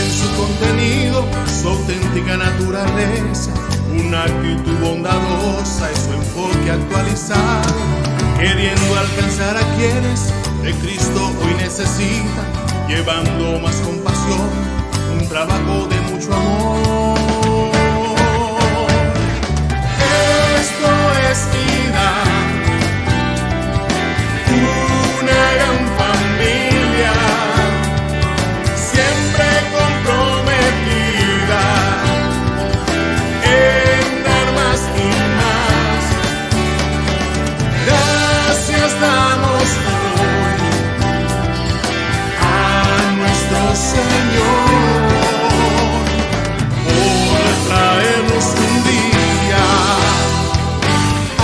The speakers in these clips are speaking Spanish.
en su contenido, su auténtica naturaleza, una actitud bondadosa y su enfoque actualizado, queriendo alcanzar a quienes de Cristo hoy necesitan, llevando más compasión, un trabajo de mucho amor. Esto es vida, una gran familia, siempre comprometida en dar más y más. Gracias damos hoy a nuestro Señor por traernos un día a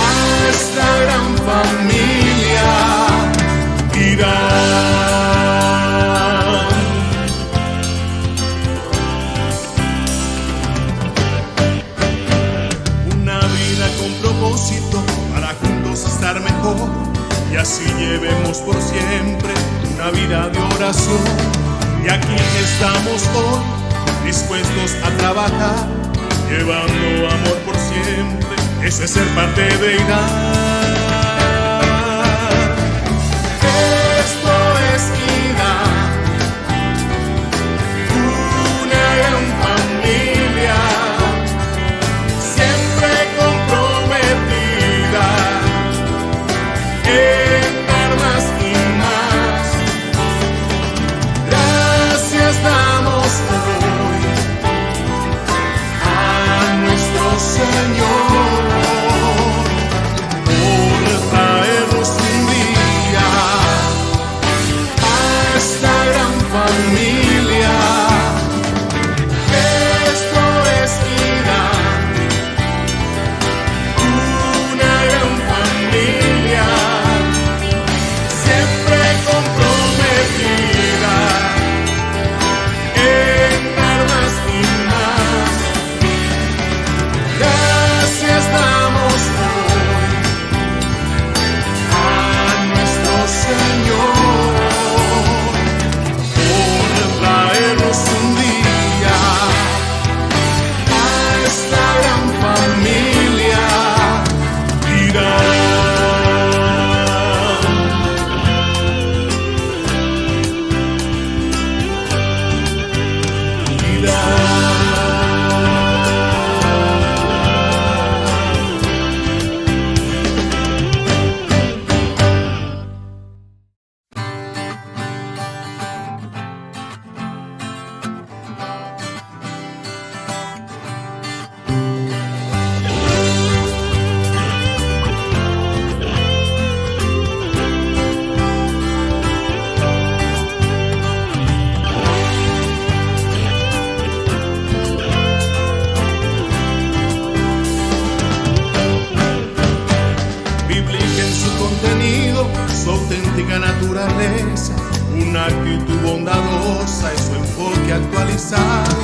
esta gran familia. Una vida con propósito para juntos estar mejor y así llevemos por siempre una vida de oración. Y aquí estamos hoy dispuestos a trabajar, llevando amor por siempre. Ese es ser parte de IDAN. Su auténtica naturaleza, una actitud bondadosa y su enfoque actualizado,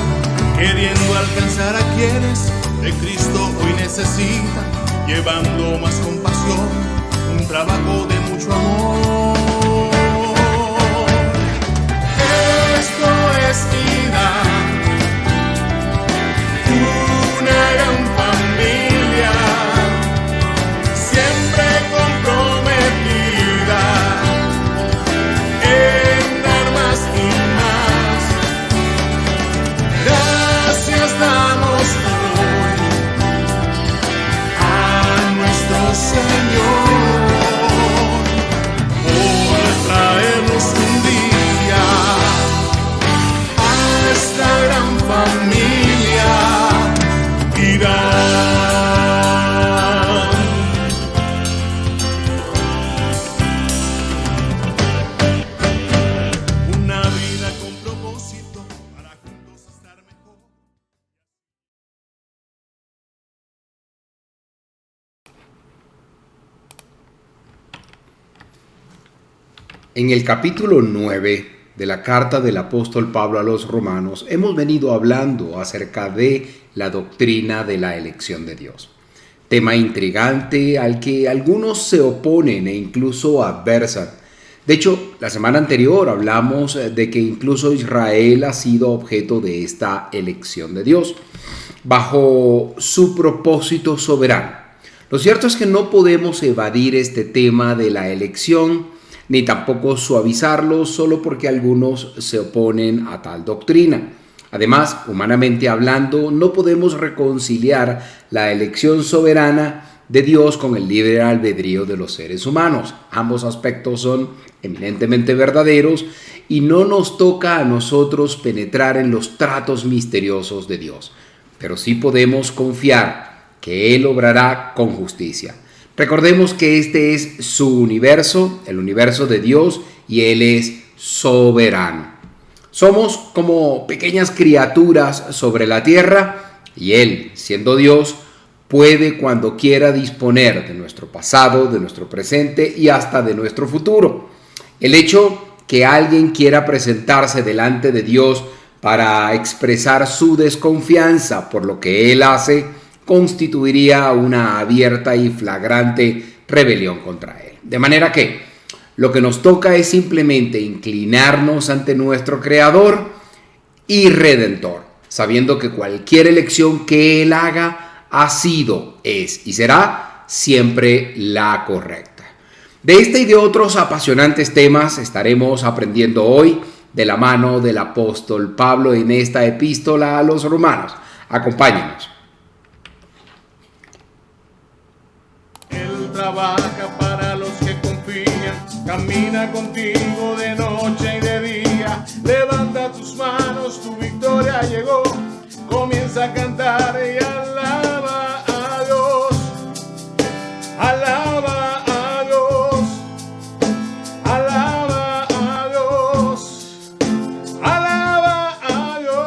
queriendo alcanzar a quienes de Cristo hoy necesitan, llevando más compasión, un trabajo de mucho amor. Esto es vida, una gran familia, siempre comprometida en dar más y más. Gracias damos hoy a nuestro Señor por traernos un día a esta gran familia. Una vida con propósito para juntos estar mejor. En el capítulo 9 de la carta del apóstol Pablo a los romanos hemos venido hablando acerca de la doctrina de la elección de Dios. Tema intrigante al que algunos se oponen e incluso adversan, De hecho, la semana anterior hablamos de que incluso Israel ha sido objeto de esta elección de Dios, bajo su propósito soberano. Lo cierto es que no podemos evadir este tema de la elección, ni tampoco suavizarlo solo porque algunos se oponen a tal doctrina. Además, humanamente hablando, no podemos reconciliar la elección soberana de Dios con el libre albedrío de los seres humanos. Ambos aspectos son eminentemente verdaderos y no nos toca a nosotros penetrar en los tratos misteriosos de Dios, pero sí podemos confiar que Él obrará con justicia. Recordemos que este es su universo, el universo de Dios, y Él es soberano. Somos como pequeñas criaturas sobre la tierra y Él, siendo Dios, puede cuando quiera disponer de nuestro pasado, de nuestro presente y hasta de nuestro futuro. El hecho que alguien quiera presentarse delante de Dios para expresar su desconfianza por lo que Él hace constituiría una abierta y flagrante rebelión contra Él. De manera que lo que nos toca es simplemente inclinarnos ante nuestro Creador y Redentor, sabiendo que cualquier elección que Él haga ha sido, es y será siempre la correcta. De este y de otros apasionantes temas estaremos aprendiendo hoy de la mano del apóstol Pablo en esta epístola a los romanos. Acompáñenos. Él trabaja para los que confían, camina contigo de noche y de día. Levanta tus manos, tu victoria llegó. Comienza a cantar y alaba a Dios. Alaba a Dios. Alaba a Dios. Alaba a Dios.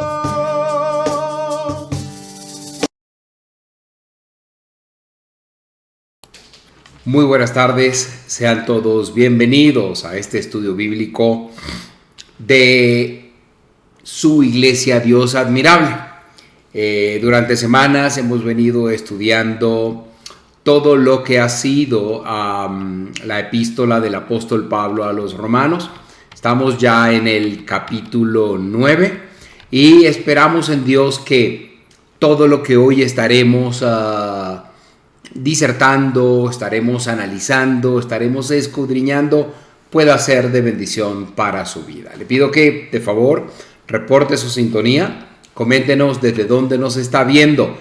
Muy buenas tardes, sean todos bienvenidos a este estudio bíblico de su iglesia Dios Admirable. Durante semanas hemos venido estudiando todo lo que ha sido la epístola del apóstol Pablo a los romanos. Estamos ya en el capítulo 9 y esperamos en Dios que todo lo que hoy estaremos disertando, estaremos analizando, estaremos escudriñando, pueda ser de bendición para su vida. Le pido que, de favor, reporte su sintonía, coméntenos desde dónde nos está viendo,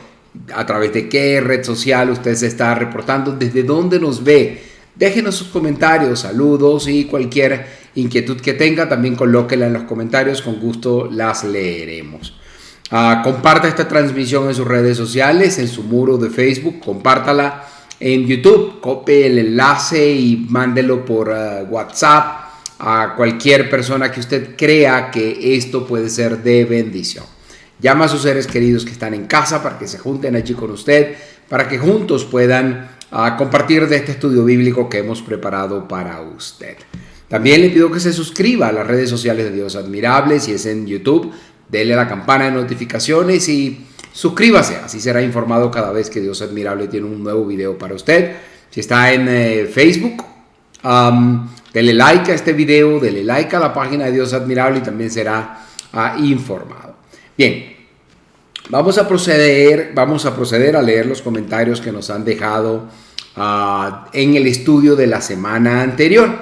a través de qué red social usted se está reportando, desde dónde nos ve. Déjenos sus comentarios, saludos y cualquier inquietud que tenga, también colóquela en los comentarios, con gusto las leeremos. Comparta esta transmisión en sus redes sociales, en su muro de Facebook, compártala en YouTube, copie el enlace y mándelo por WhatsApp a cualquier persona que usted crea que esto puede ser de bendición. Llama a sus seres queridos que están en casa para que se junten allí con usted, para que juntos puedan compartir de este estudio bíblico que hemos preparado para usted. También le pido que se suscriba a las redes sociales de Dios Admirable. Si es en YouTube, dele a la campana de notificaciones y suscríbase, así será informado cada vez que Dios Admirable tiene un nuevo video para usted. Si está en Facebook, dele like a este video, dele like a la página de Dios Admirable y también será informado. Bien, vamos a proceder a leer los comentarios que nos han dejado en el estudio de la semana anterior.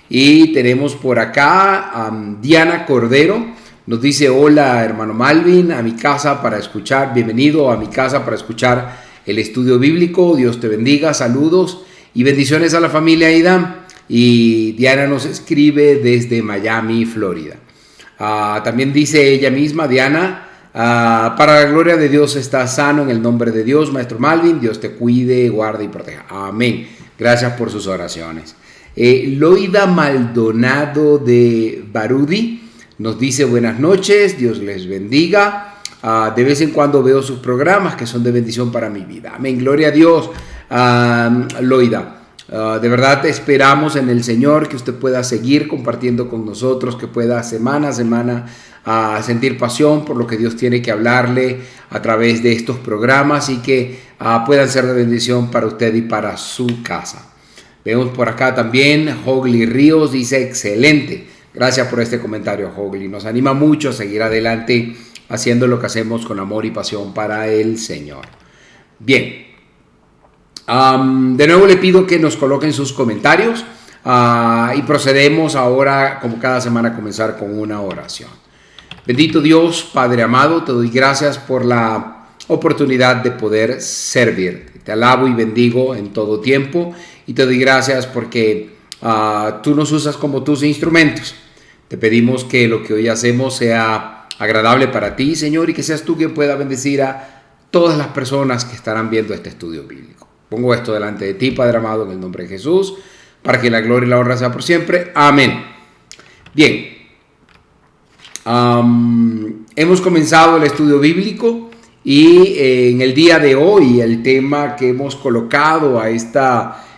Y tenemos por acá Diana Cordero. Nos dice: hola hermano Malvin, a mi casa para escuchar, bienvenido a mi casa para escuchar el estudio bíblico, Dios te bendiga, saludos y bendiciones a la familia Idam. Y Diana nos escribe desde Miami, Florida. También dice ella misma, Diana, para la gloria de Dios está sano en el nombre de Dios, maestro Malvin, Dios te cuide, guarde y proteja. Amén. Gracias por sus oraciones. Loida Maldonado de Barudi nos dice: buenas noches, Dios les bendiga. De vez en cuando veo sus programas que son de bendición para mi vida. Amén, gloria a Dios. Loida, de verdad esperamos en el Señor que usted pueda seguir compartiendo con nosotros, que pueda semana a semana sentir pasión por lo que Dios tiene que hablarle a través de estos programas y que puedan ser de bendición para usted y para su casa. Vemos por acá también, Hogli Ríos dice, excelente. Gracias por este comentario, Hogli. Nos anima mucho a seguir adelante haciendo lo que hacemos con amor y pasión para el Señor. Bien. De nuevo le pido que nos coloquen sus comentarios y procedemos ahora, como cada semana, a comenzar con una oración. Bendito Dios, Padre amado, te doy gracias por la oportunidad de poder servirte. Te alabo y bendigo en todo tiempo y te doy gracias porque tú nos usas como tus instrumentos. Te pedimos que lo que hoy hacemos sea agradable para ti, Señor, y que seas tú quien pueda bendecir a todas las personas que estarán viendo este estudio bíblico. Pongo esto delante de ti, Padre amado, en el nombre de Jesús, para que la gloria y la honra sea por siempre. Amén. Bien. Hemos comenzado el estudio bíblico y en el día de hoy el tema que hemos colocado a este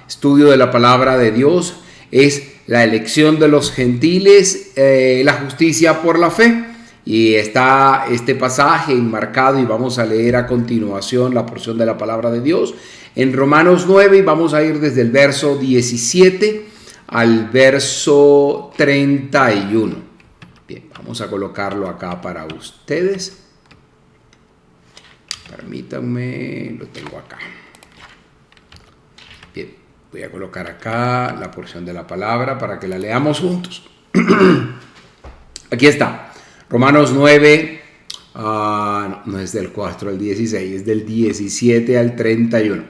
estudio de la palabra de Dios es la elección de los gentiles, la justicia por la fe. Y está este pasaje enmarcado y vamos a leer a continuación la porción de la palabra de Dios en Romanos 9 y vamos a ir desde el verso 17 al verso 31. Bien, vamos a colocarlo acá para ustedes. Permítanme, lo tengo acá. Bien, voy a colocar acá la porción de la palabra para que la leamos juntos. Aquí está. Romanos 9, no es del 4 al 16, es del 17 al 31.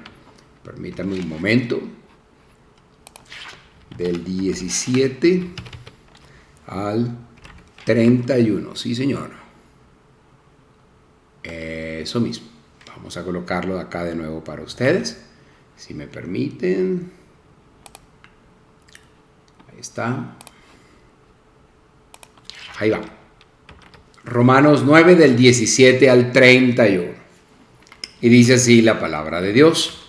Permítanme un momento. Del 17 al 31, sí señor. Eso mismo. Vamos a colocarlo acá de nuevo para ustedes, si me permiten. Ahí está. Ahí va. Romanos 9 del 17 al 31. Y dice así la palabra de Dios.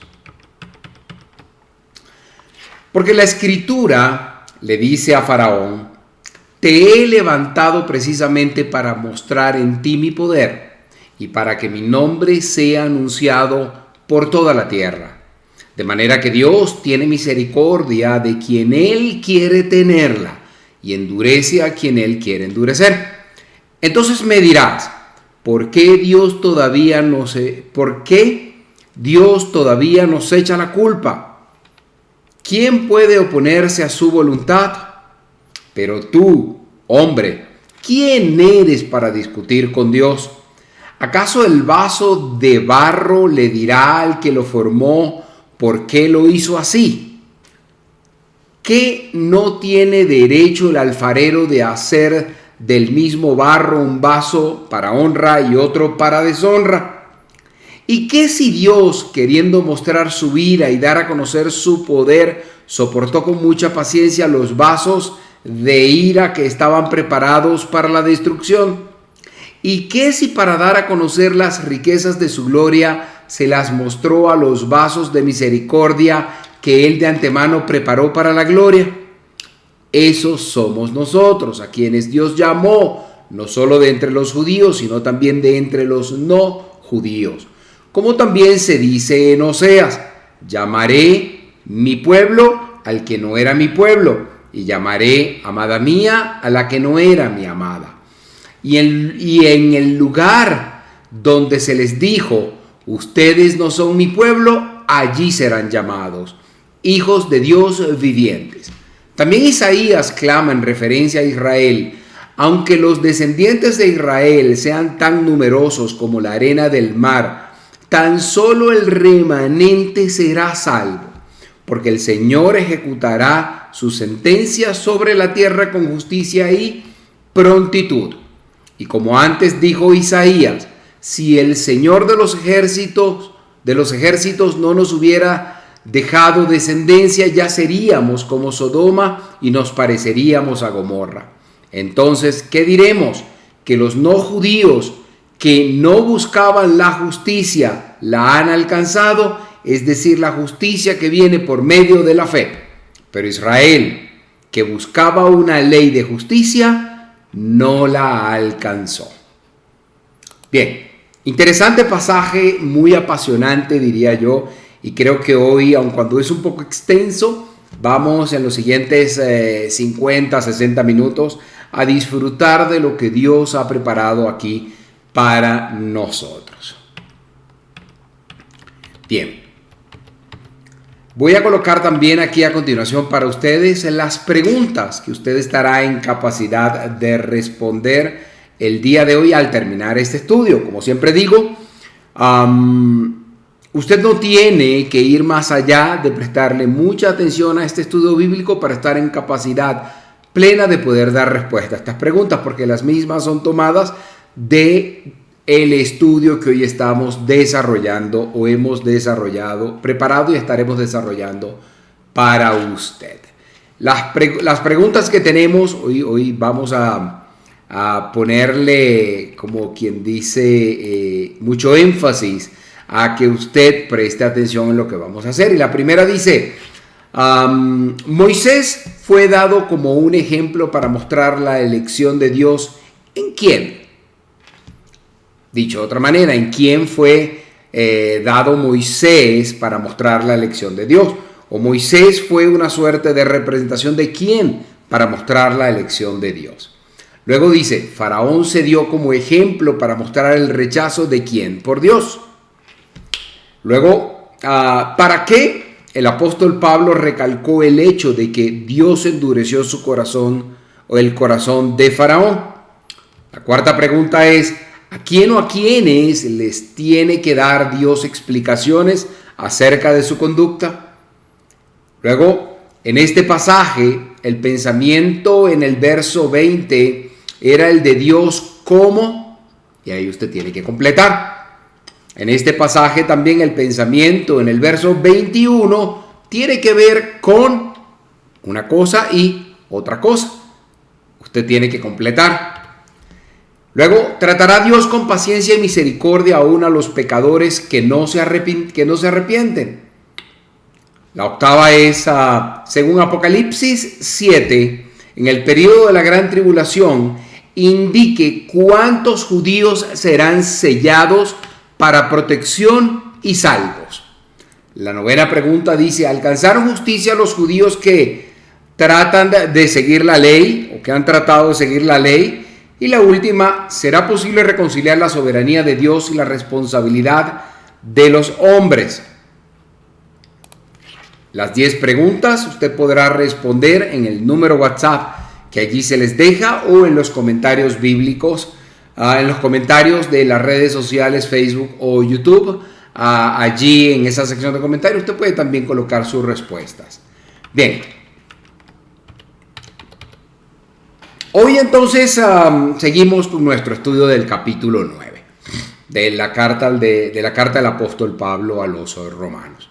Porque la Escritura le dice a Faraón, te he levantado precisamente para mostrar en ti mi poder y para que mi nombre sea anunciado por toda la tierra. De manera que Dios tiene misericordia de quien Él quiere tenerla y endurece a quien Él quiere endurecer. Entonces me dirás, ¿por qué Dios todavía nos echa la culpa? ¿Quién puede oponerse a su voluntad? Pero tú, hombre, ¿quién eres para discutir con Dios? ¿Acaso el vaso de barro le dirá al que lo formó por qué lo hizo así? ¿Qué no tiene derecho el alfarero de hacer del mismo barro un vaso para honra y otro para deshonra? ¿Y qué si Dios, queriendo mostrar su ira y dar a conocer su poder, soportó con mucha paciencia los vasos de ira que estaban preparados para la destrucción? ¿Y qué si para dar a conocer las riquezas de su gloria se las mostró a los vasos de misericordia que Él de antemano preparó para la gloria? Esos somos nosotros, a quienes Dios llamó, no solo de entre los judíos, sino también de entre los no judíos. Como también se dice en Oseas, llamaré mi pueblo al que no era mi pueblo, y llamaré amada mía a la que no era mi amada. Y en el lugar donde se les dijo, ustedes no son mi pueblo, allí serán llamados hijos de Dios vivientes. También Isaías clama en referencia a Israel, aunque los descendientes de Israel sean tan numerosos como la arena del mar, tan solo el remanente será salvo, porque el Señor ejecutará su sentencia sobre la tierra con justicia y prontitud. Y como antes dijo Isaías, si el Señor de los ejércitos no nos hubiera dejado descendencia, ya seríamos como Sodoma y nos pareceríamos a Gomorra. Entonces, ¿qué diremos? Que los no judíos que no buscaban la justicia la han alcanzado, es decir, la justicia que viene por medio de la fe. Pero Israel, que buscaba una ley de justicia, no la alcanzó. Bien, interesante pasaje, muy apasionante diría yo, y creo que hoy, aun cuando es un poco extenso, vamos en los siguientes 50, 60 minutos a disfrutar de lo que Dios ha preparado aquí para nosotros. Bien. Voy a colocar también aquí a continuación para ustedes las preguntas que usted estará en capacidad de responder el día de hoy al terminar este estudio. Como siempre digo, usted no tiene que ir más allá de prestarle mucha atención a este estudio bíblico para estar en capacidad plena de poder dar respuesta a estas preguntas, porque las mismas son tomadas de el estudio que hoy estamos desarrollando o hemos desarrollado, preparado y estaremos desarrollando para usted. Las preguntas que tenemos, hoy vamos a ponerle, como quien dice, mucho énfasis a que usted preste atención en lo que vamos a hacer. Y la primera dice, Moisés fue dado como un ejemplo para mostrar la elección de Dios. ¿En quién? Dicho de otra manera, ¿en quién fue dado Moisés para mostrar la elección de Dios? ¿O Moisés fue una suerte de representación de quién para mostrar la elección de Dios? Luego dice, Faraón se dio como ejemplo para mostrar el rechazo de quién por Dios. Luego, ¿para qué el apóstol Pablo recalcó el hecho de que Dios endureció su corazón o el corazón de Faraón? La cuarta pregunta es, ¿a quién o a quiénes les tiene que dar Dios explicaciones acerca de su conducta? Luego, en este pasaje, el pensamiento en el verso 20 era el de Dios como, y ahí usted tiene que completar. En este pasaje también el pensamiento en el verso 21 tiene que ver con una cosa y otra cosa. Usted tiene que completar. Luego, tratará Dios con paciencia y misericordia aún a los pecadores que no se arrepienten. La octava es, según Apocalipsis 7, en el periodo de la gran tribulación, indique cuántos judíos serán sellados para protección y salvos. La novena pregunta dice, ¿alcanzaron justicia los judíos que tratan de seguir la ley o que han tratado de seguir la ley? Y la última, ¿será posible reconciliar la soberanía de Dios y la responsabilidad de los hombres? Las 10 preguntas usted podrá responder en el número WhatsApp que allí se les deja o en los comentarios bíblicos, en los comentarios de las redes sociales, Facebook o YouTube. Allí en esa sección de comentarios usted puede también colocar sus respuestas. Bien. Hoy entonces seguimos con nuestro estudio del capítulo 9 de la carta del apóstol Pablo a los romanos.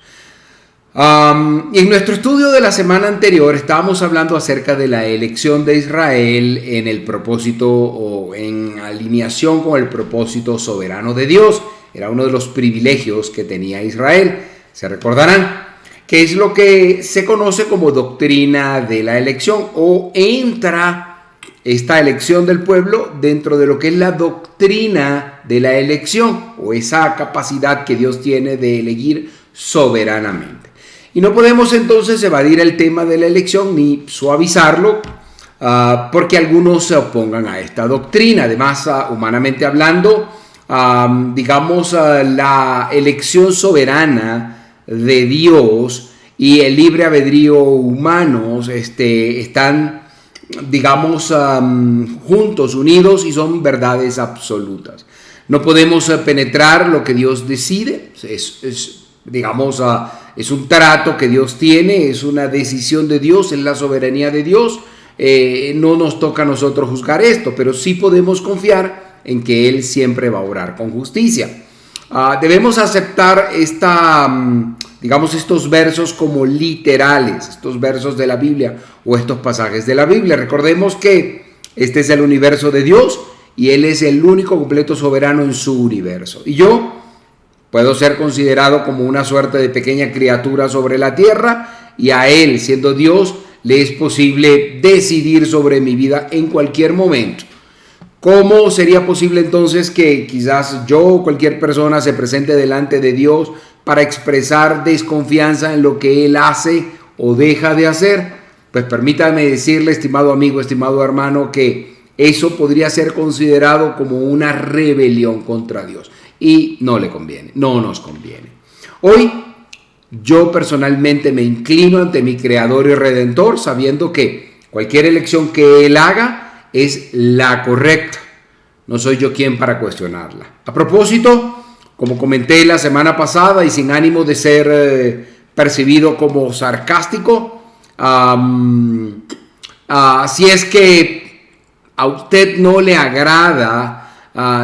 En nuestro estudio de la semana anterior estábamos hablando acerca de la elección de Israel en el propósito o en alineación con el propósito soberano de Dios. Era uno de los privilegios que tenía Israel. Se recordarán que es lo que se conoce como doctrina de la elección, o entra esta elección del pueblo dentro de lo que es la doctrina de la elección, o esa capacidad que Dios tiene de elegir soberanamente. Y no podemos entonces evadir el tema de la elección ni suavizarlo porque algunos se opongan a esta doctrina. Además, humanamente hablando, la elección soberana de Dios y el libre albedrío humano están, juntos, unidos, y son verdades absolutas. No podemos penetrar lo que Dios decide. Es un trato que Dios tiene, es una decisión de Dios, es la soberanía de Dios. No nos toca a nosotros juzgar esto, pero sí podemos confiar en que Él siempre va a obrar con justicia. Debemos aceptar estos versos como literales, estos versos de la Biblia o estos pasajes de la Biblia. Recordemos que este es el universo de Dios y Él es el único completo soberano en su universo. Y yo puedo ser considerado como una suerte de pequeña criatura sobre la tierra, y a Él, siendo Dios, le es posible decidir sobre mi vida en cualquier momento. ¿Cómo sería posible entonces que quizás yo o cualquier persona se presente delante de Dios para expresar desconfianza en lo que Él hace o deja de hacer, pues permítame decirle, estimado amigo, estimado hermano, que eso podría ser considerado como una rebelión contra Dios y no le conviene, no nos conviene. Hoy yo personalmente me inclino ante mi Creador y Redentor, sabiendo que cualquier elección que Él haga es la correcta. No soy yo quien para cuestionarla. A propósito, como comenté la semana pasada y sin ánimo de ser percibido como sarcástico, si es que a usted no le agrada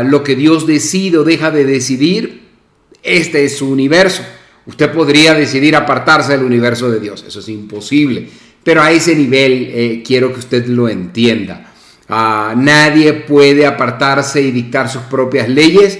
lo que Dios decide o deja de decidir, este es su universo. Usted podría decidir apartarse del universo de Dios, eso es imposible, pero a ese nivel quiero que usted lo entienda. Nadie puede apartarse y dictar sus propias leyes,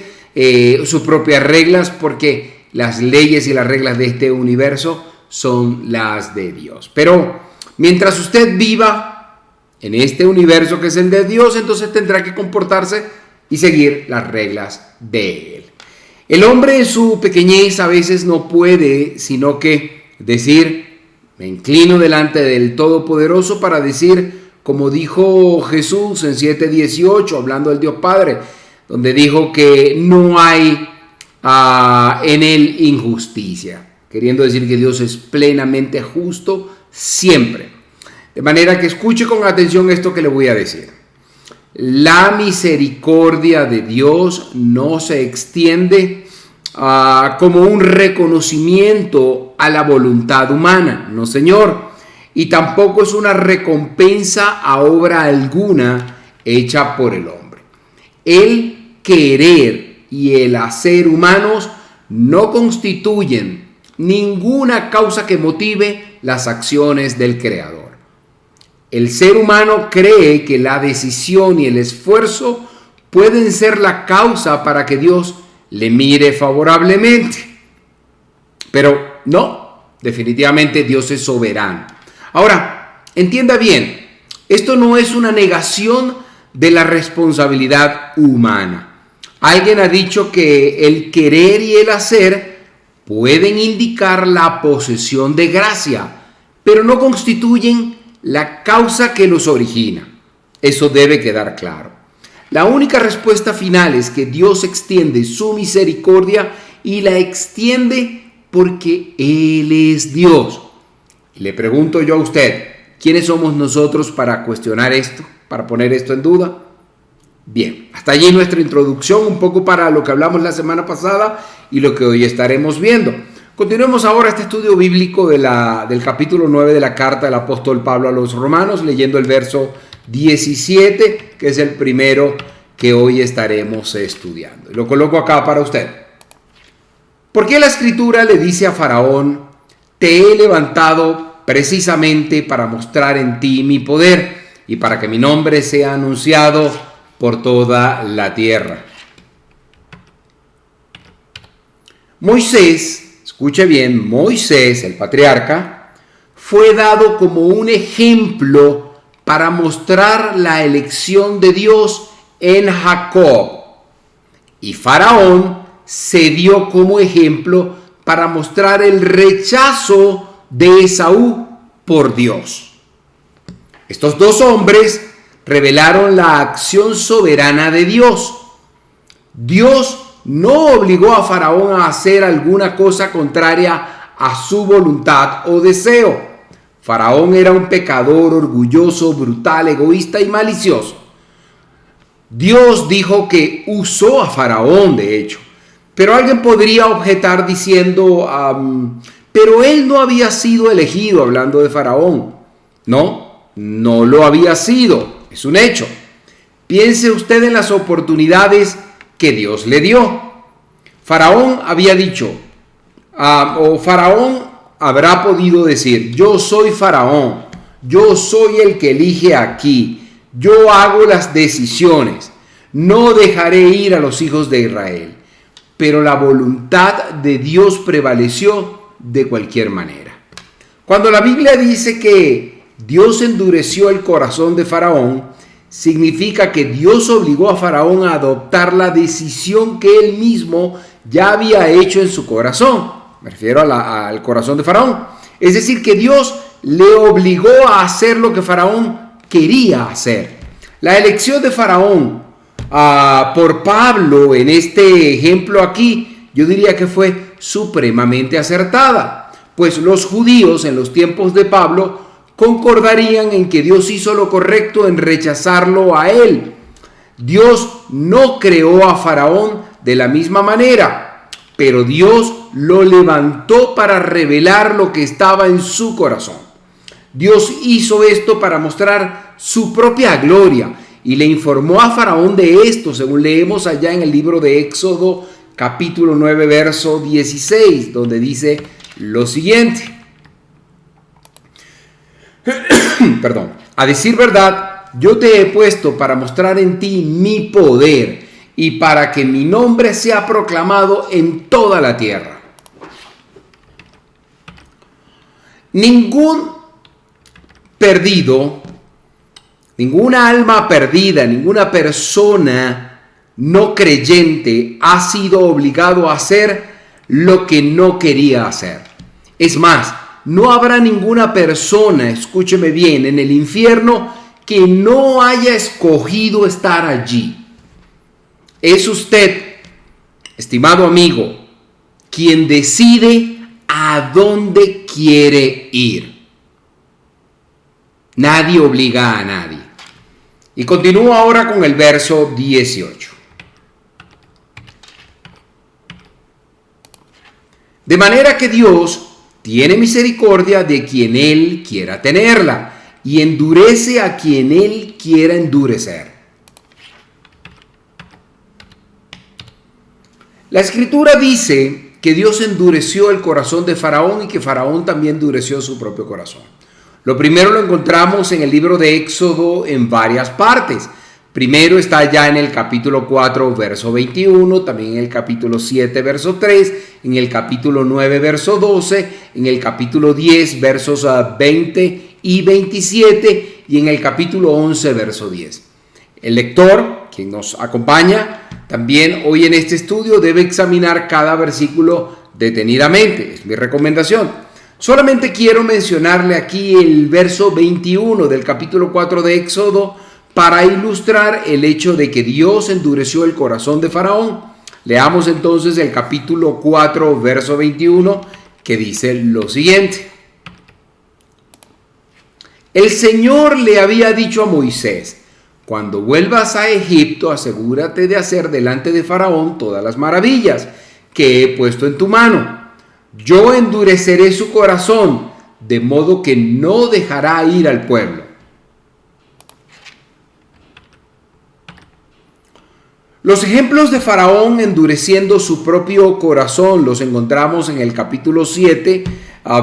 sus propias reglas, porque las leyes y las reglas de este universo son las de Dios. Pero mientras usted viva en este universo que es el de Dios, entonces tendrá que comportarse y seguir las reglas de Él. El hombre en su pequeñez a veces no puede sino que decir: me inclino delante del Todopoderoso, para decir, como dijo Jesús en 7:18, hablando del Dios Padre, donde dijo que no hay en Él injusticia, queriendo decir que Dios es plenamente justo siempre. De manera que escuche con atención esto que le voy a decir. La misericordia de Dios no se extiende como un reconocimiento a la voluntad humana, no señor, y tampoco es una recompensa a obra alguna hecha por el hombre. El querer y el hacer humanos no constituyen ninguna causa que motive las acciones del Creador. El ser humano cree que la decisión y el esfuerzo pueden ser la causa para que Dios le mire favorablemente. Pero no, definitivamente Dios es soberano. Ahora, entienda bien, esto no es una negación de la responsabilidad humana. Alguien ha dicho que el querer y el hacer pueden indicar la posesión de gracia, pero no constituyen la causa que los origina. Eso debe quedar claro. La única respuesta final es que Dios extiende su misericordia y la extiende porque Él es Dios. Y le pregunto yo a usted, ¿quiénes somos nosotros para cuestionar esto, para poner esto en duda? Bien, hasta allí nuestra introducción, un poco para lo que hablamos la semana pasada y lo que hoy estaremos viendo. Continuemos ahora este estudio bíblico del capítulo 9 de la carta del apóstol Pablo a los Romanos, leyendo el verso 17, que es el primero que hoy estaremos estudiando. Lo coloco acá para usted. ¿Por qué la Escritura le dice a Faraón: te he levantado precisamente para mostrar en ti mi poder y para que mi nombre sea anunciado por toda la tierra? Moisés, escuche bien, Moisés, el patriarca, fue dado como un ejemplo para mostrar la elección de Dios en Jacob. Y Faraón se dio como ejemplo para mostrar el rechazo de Esaú por Dios. Estos dos hombres revelaron la acción soberana de Dios. Dios no obligó a Faraón a hacer alguna cosa contraria a su voluntad o deseo. Faraón era un pecador orgulloso, brutal, egoísta y malicioso. Dios dijo que usó a Faraón, de hecho. Pero alguien podría objetar diciendo, pero él no había sido elegido, hablando de Faraón. No lo había sido. Es un hecho. Piense usted en las oportunidades que Dios le dio. Faraón había dicho, o Faraón habrá podido decir: yo soy Faraón, yo soy el que elige aquí, yo hago las decisiones, no dejaré ir a los hijos de Israel. Pero la voluntad de Dios prevaleció de cualquier manera. Cuando la Biblia dice que Dios endureció el corazón de Faraón, significa que Dios obligó a Faraón a adoptar la decisión que él mismo ya había hecho en su corazón. Me refiero al corazón de Faraón. Es decir, que Dios le obligó a hacer lo que Faraón quería hacer. La elección de Faraón por Pablo en este ejemplo aquí, yo diría que fue supremamente acertada, pues los judíos en los tiempos de Pablo concordarían en que Dios hizo lo correcto en rechazarlo a él. Dios no creó a Faraón de la misma manera, pero Dios lo levantó para revelar lo que estaba en su corazón. Dios hizo esto para mostrar su propia gloria y le informó a Faraón de esto, según leemos allá en el libro de Éxodo, capítulo 9, verso 16, donde dice lo siguiente. Perdón. A decir verdad, yo te he puesto para mostrar en ti mi poder y para que mi nombre sea proclamado en toda la tierra. Ningún perdido, ninguna alma perdida, ninguna persona no creyente ha sido obligado a hacer lo que no quería hacer. Es más, no habrá ninguna persona, escúcheme bien, en el infierno que no haya escogido estar allí. Es usted, estimado amigo, quien decide a dónde quiere ir. Nadie obliga a nadie. Y continúo ahora con el verso 18. De manera que Dios tiene misericordia de quien Él quiera tenerla y endurece a quien Él quiera endurecer. La Escritura dice que Dios endureció el corazón de Faraón y que Faraón también endureció su propio corazón. Lo primero lo encontramos en el libro de Éxodo en varias partes. Primero está ya en el capítulo 4, verso 21, también en el capítulo 7, verso 3, en el capítulo 9, verso 12, en el capítulo 10, versos 20 y 27, y en el capítulo 11, verso 10. El lector, quien nos acompaña, también hoy en este estudio debe examinar cada versículo detenidamente. Es mi recomendación. Solamente quiero mencionarle aquí el verso 21 del capítulo 4 de Éxodo para ilustrar el hecho de que Dios endureció el corazón de Faraón. Leamos entonces el capítulo 4, verso 21, que dice lo siguiente. El Señor le había dicho a Moisés: cuando vuelvas a Egipto, asegúrate de hacer delante de Faraón todas las maravillas que he puesto en tu mano. Yo endureceré su corazón, de modo que no dejará ir al pueblo. Los ejemplos de Faraón endureciendo su propio corazón los encontramos en el capítulo 7,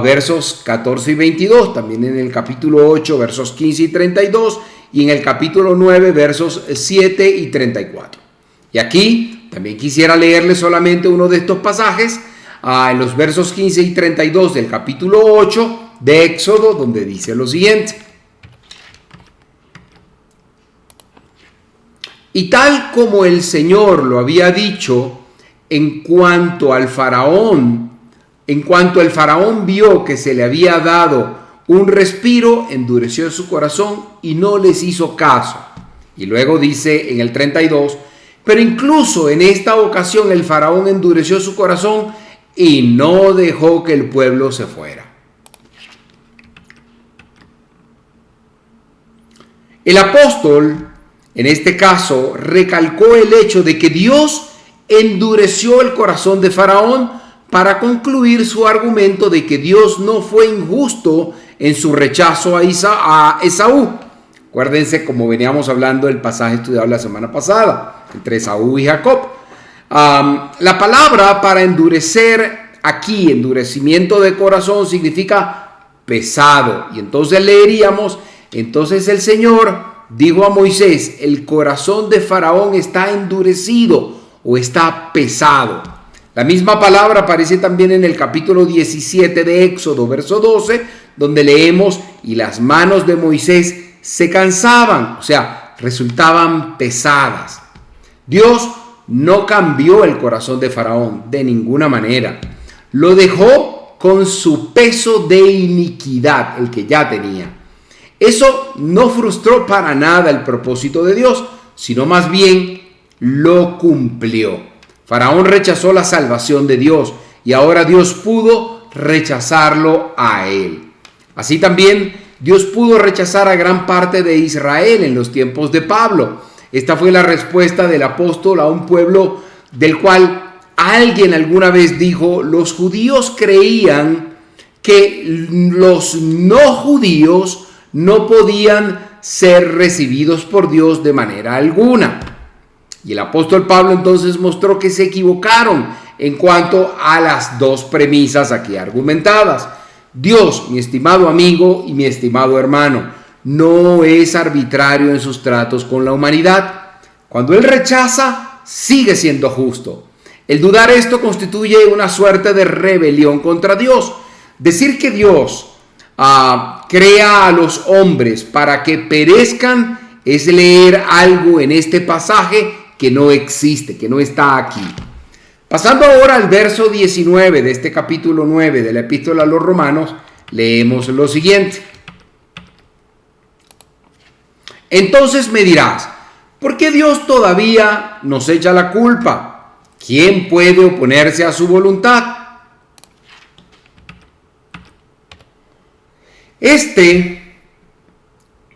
versos 14 y 22, también en el capítulo 8, versos 15 y 32, y en el capítulo 9, versos 7 y 34. Y aquí también quisiera leerles solamente uno de estos pasajes, en los versos 15 y 32 del capítulo 8 de Éxodo, donde dice lo siguiente. Y tal como el Señor lo había dicho, en cuanto el faraón vio que se le había dado un respiro, endureció su corazón y no les hizo caso. Y luego dice en el 32, pero incluso en esta ocasión el faraón endureció su corazón y no dejó que el pueblo se fuera. El apóstol, en este caso, recalcó el hecho de que Dios endureció el corazón de Faraón para concluir su argumento de que Dios no fue injusto en su rechazo a Esaú. Acuérdense, como veníamos hablando del pasaje estudiado la semana pasada, entre Esaú y Jacob. La palabra para endurecer aquí, endurecimiento de corazón, significa pesado. Y entonces leeríamos, entonces el Señor dijo a Moisés: el corazón de Faraón está endurecido o está pesado. La misma palabra aparece también en el capítulo 17 de Éxodo, verso 12, donde leemos: y las manos de Moisés se cansaban, o sea, resultaban pesadas. Dios no cambió el corazón de Faraón de ninguna manera. Lo dejó con su peso de iniquidad, el que ya tenía. Eso no frustró para nada el propósito de Dios, sino más bien lo cumplió. Faraón rechazó la salvación de Dios y ahora Dios pudo rechazarlo a él. Así también Dios pudo rechazar a gran parte de Israel en los tiempos de Pablo. Esta fue la respuesta del apóstol a un pueblo del cual alguien alguna vez dijo: los judíos creían que los no judíos no podían ser recibidos por Dios de manera alguna. Y el apóstol Pablo entonces mostró que se equivocaron en cuanto a las dos premisas aquí argumentadas. Dios, mi estimado amigo y mi estimado hermano, no es arbitrario en sus tratos con la humanidad. Cuando Él rechaza, sigue siendo justo. El dudar esto constituye una suerte de rebelión contra Dios. Decir que Dios crea a los hombres para que perezcan es leer algo en este pasaje que no existe, que no está aquí. Pasando ahora al verso 19 de este capítulo 9 de la Epístola a los Romanos, leemos lo siguiente. Entonces me dirás: ¿por qué Dios todavía nos echa la culpa? ¿Quién puede oponerse a su voluntad?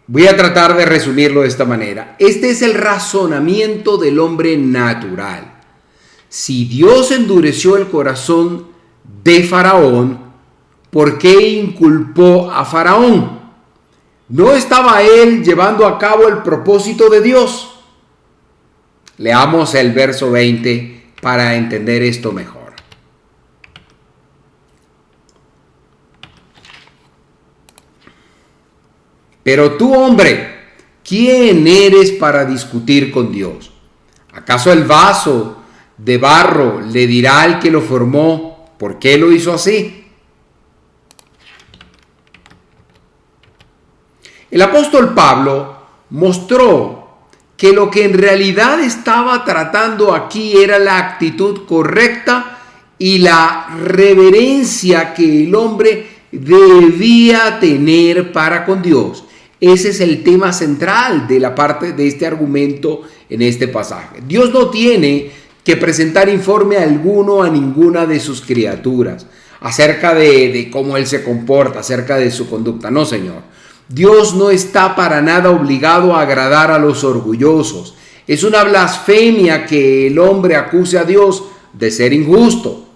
Voy a tratar de resumirlo de esta manera. Este es el razonamiento del hombre natural. Si Dios endureció el corazón de Faraón, ¿por qué inculpó a Faraón? ¿No estaba él llevando a cabo el propósito de Dios? Leamos el verso 20 para entender esto mejor. Pero tú, hombre, ¿quién eres para discutir con Dios? ¿Acaso el vaso de barro le dirá al que lo formó por qué lo hizo así? El apóstol Pablo mostró que lo que en realidad estaba tratando aquí era la actitud correcta y la reverencia que el hombre debía tener para con Dios. Ese es el tema central de la parte de este argumento en este pasaje. Dios no tiene que presentar informe alguno a ninguna de sus criaturas acerca de cómo Él se comporta, acerca de su conducta. No, Señor. Dios no está para nada obligado a agradar a los orgullosos. Es una blasfemia que el hombre acuse a Dios de ser injusto.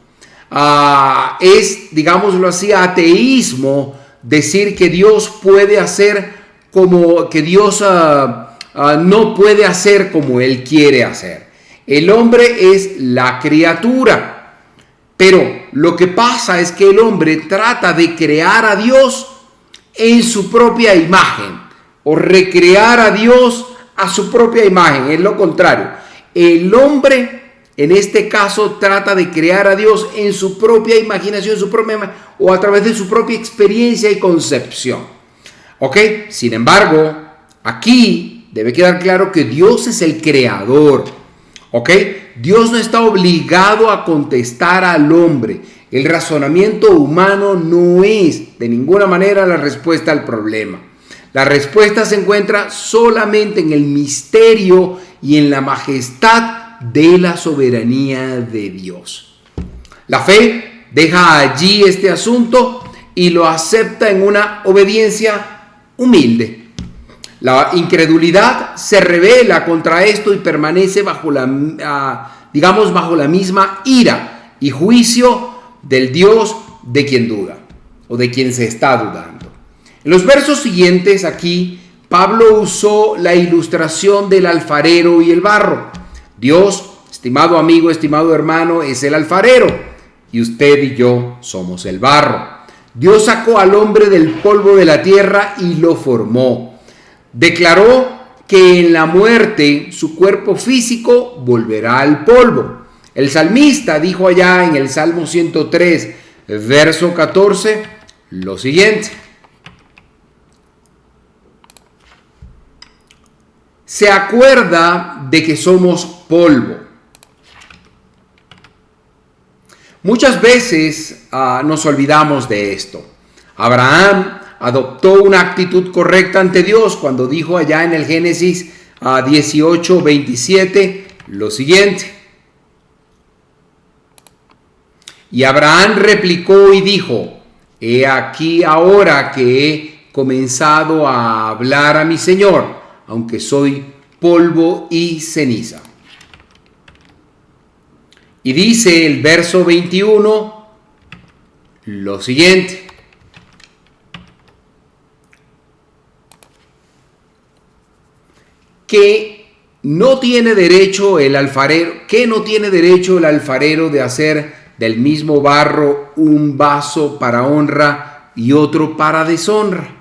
Es, digámoslo así, ateísmo decir que Dios puede hacer que Dios no puede hacer como Él quiere hacer. El hombre es la criatura, pero lo que pasa es que el hombre trata de crear a Dios en su propia imagen o recrear a Dios a su propia imagen. Es lo contrario. El hombre en este caso trata de crear a Dios en su propia imaginación, o a través de su propia experiencia y concepción. ¿Ok? Sin embargo, aquí debe quedar claro que Dios es el creador. ¿Ok? Dios no está obligado a contestar al hombre. El razonamiento humano no es de ninguna manera la respuesta al problema. La respuesta se encuentra solamente en el misterio y en la majestad de la soberanía de Dios. La fe deja allí este asunto y lo acepta en una obediencia humilde. La incredulidad se revela contra esto y permanece bajo la misma ira y juicio del Dios de quien duda o de quien se está dudando. En los versos siguientes aquí, Pablo usó la ilustración del alfarero y el barro. Dios, estimado amigo, estimado hermano, es el alfarero y usted y yo somos el barro. Dios sacó al hombre del polvo de la tierra y lo formó. Declaró que en la muerte su cuerpo físico volverá al polvo. El salmista dijo allá en el Salmo 103, verso 14, lo siguiente. Se acuerda de que somos polvo. Muchas veces nos olvidamos de esto. Abraham adoptó una actitud correcta ante Dios cuando dijo allá en el Génesis 18:27 lo siguiente. Y Abraham replicó y dijo: he aquí ahora que he comenzado a hablar a mi Señor, aunque soy polvo y ceniza. Y dice el verso 21 lo siguiente. Que no tiene derecho el alfarero de hacer del mismo barro un vaso para honra y otro para deshonra.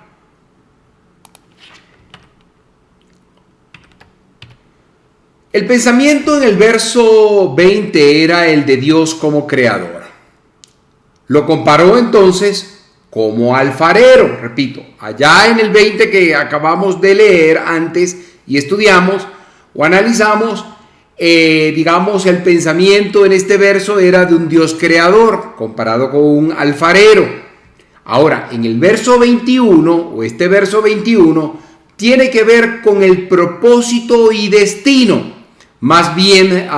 El pensamiento en el verso 20 era el de Dios como creador. Lo comparó entonces como alfarero, repito, allá en el 20 que acabamos de leer antes y estudiamos o analizamos, el pensamiento en este verso era de un Dios creador comparado con un alfarero. Ahora, en el verso 21 o este verso 21 tiene que ver con el propósito y destino, más bien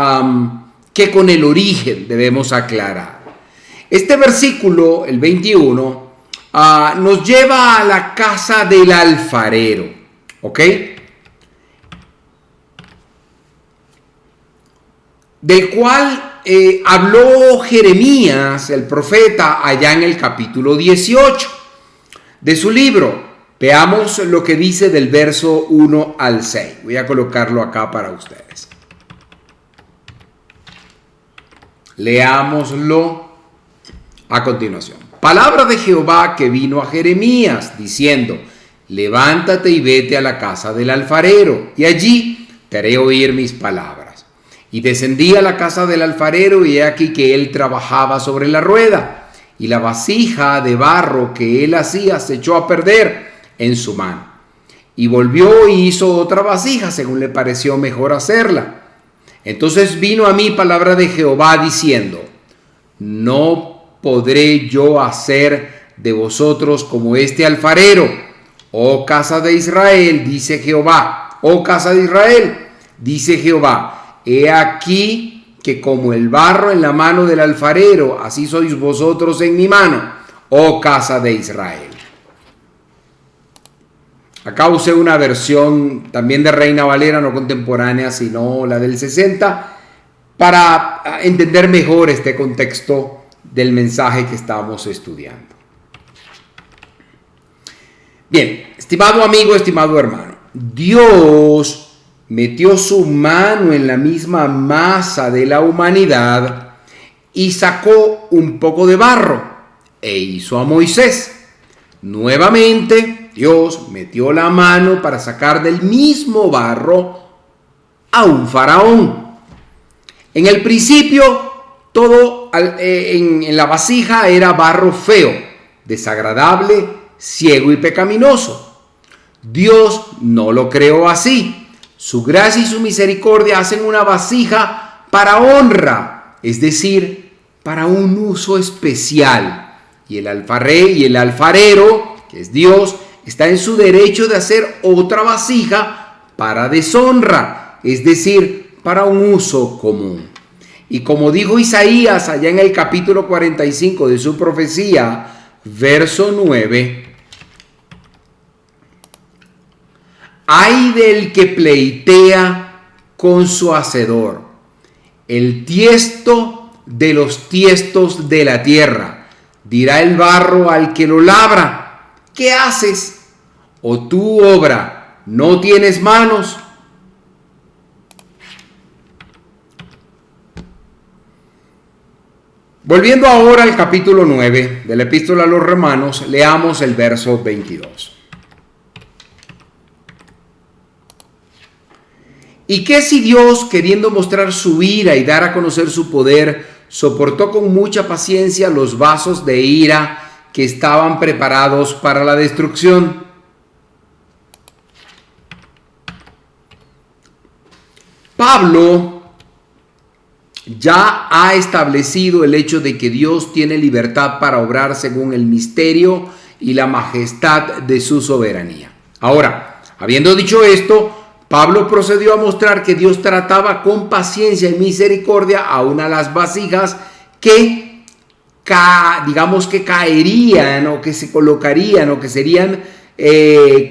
que con el origen, debemos aclarar. Este versículo, el 21, nos lleva a la casa del alfarero, ¿ok? Del cual habló Jeremías, el profeta, allá en el capítulo 18 de su libro. Veamos lo que dice del verso 1 al 6. Voy a colocarlo acá para ustedes. Leámoslo a continuación. Palabra de Jehová que vino a Jeremías, diciendo: levántate y vete a la casa del alfarero, y allí te haré oír mis palabras. Y descendí a la casa del alfarero, y he aquí que él trabajaba sobre la rueda, y la vasija de barro que él hacía se echó a perder en su mano. Y volvió y hizo otra vasija, según le pareció mejor hacerla. Entonces vino a mí palabra de Jehová diciendo: no podré yo hacer de vosotros como este alfarero, oh casa de Israel, dice Jehová. Oh casa de Israel, dice Jehová. He aquí que como el barro en la mano del alfarero, así sois vosotros en mi mano, oh casa de Israel. Acá usé una versión también de Reina Valera, no contemporánea, sino la del 60, para entender mejor este contexto del mensaje que estamos estudiando. Bien, estimado amigo, estimado hermano, Dios metió su mano en la misma masa de la humanidad y sacó un poco de barro e hizo a Moisés. Nuevamente, Dios metió la mano para sacar del mismo barro a un faraón. En el principio, todo en la vasija era barro feo, desagradable, ciego y pecaminoso. Dios no lo creó así. Su gracia y su misericordia hacen una vasija para honra, es decir, para un uso especial. Y el alfarero, que es Dios, está en su derecho de hacer otra vasija para deshonra, es decir, para un uso común. Y como dijo Isaías allá en el capítulo 45 de su profecía, verso 9, ay del que pleitea con su hacedor, el tiesto de los tiestos de la tierra. Dirá el barro al que lo labra: ¿qué haces? ¿O tu obra no tienes manos? Volviendo ahora al capítulo 9 de la Epístola a los Romanos, leamos el verso 22. ¿Y qué si Dios, queriendo mostrar su ira y dar a conocer su poder, soportó con mucha paciencia los vasos de ira que estaban preparados para la destrucción? Pablo ya ha establecido el hecho de que Dios tiene libertad para obrar según el misterio y la majestad de su soberanía. Ahora, habiendo dicho esto, Pablo procedió a mostrar que Dios trataba con paciencia y misericordia aún a las vasijas que, digamos que caerían o que se colocarían o que serían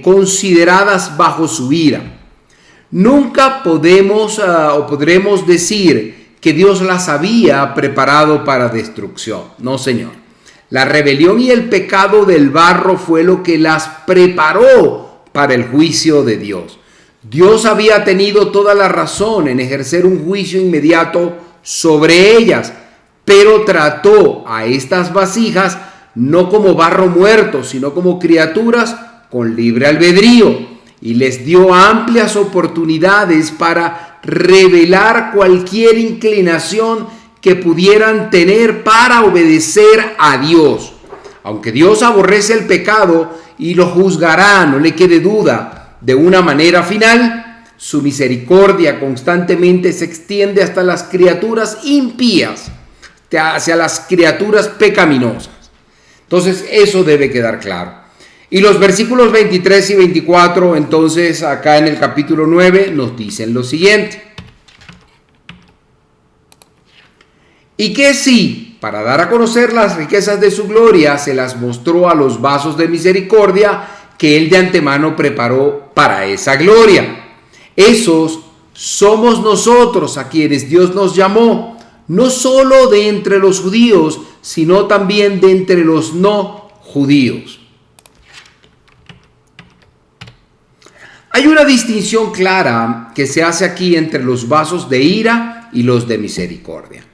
consideradas bajo su ira. Nunca podemos o podremos decir que Dios las había preparado para destrucción. No, Señor. La rebelión y el pecado del barro fue lo que las preparó para el juicio de Dios. Dios había tenido toda la razón en ejercer un juicio inmediato sobre ellas, pero trató a estas vasijas no como barro muerto, sino como criaturas con libre albedrío, y les dio amplias oportunidades para revelar cualquier inclinación que pudieran tener para obedecer a Dios. Aunque Dios aborrece el pecado y lo juzgará, no le quede duda, de una manera final, su misericordia constantemente se extiende hasta las criaturas impías, hacia las criaturas pecaminosas. Entonces eso debe quedar claro. Y los versículos 23 y 24, entonces acá en el capítulo 9 nos dicen lo siguiente. Y que si, para dar a conocer las riquezas de su gloria, se las mostró a los vasos de misericordia que él de antemano preparó para esa gloria. Esos somos nosotros a quienes Dios nos llamó, no solo de entre los judíos, sino también de entre los no judíos. Hay una distinción clara que se hace aquí entre los vasos de ira y los de misericordia.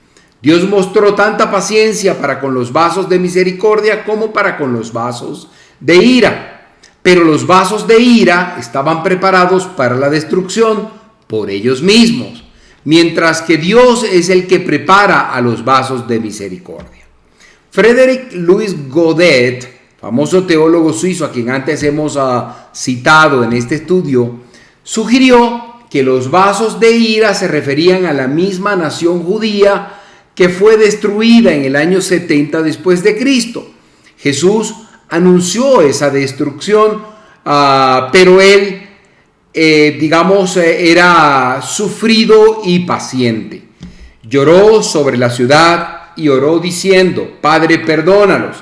Dios mostró tanta paciencia para con los vasos de misericordia como para con los vasos de ira. Pero los vasos de ira estaban preparados para la destrucción por ellos mismos, mientras que Dios es el que prepara a los vasos de misericordia. Frédéric Louis Godet, famoso teólogo suizo a quien antes hemos citado en este estudio, sugirió que los vasos de ira se referían a la misma nación judía que fue destruida en el año 70 después de Cristo. Jesús anunció esa destrucción, pero él, era sufrido y paciente. Lloró sobre la ciudad y oró diciendo: Padre, perdónalos.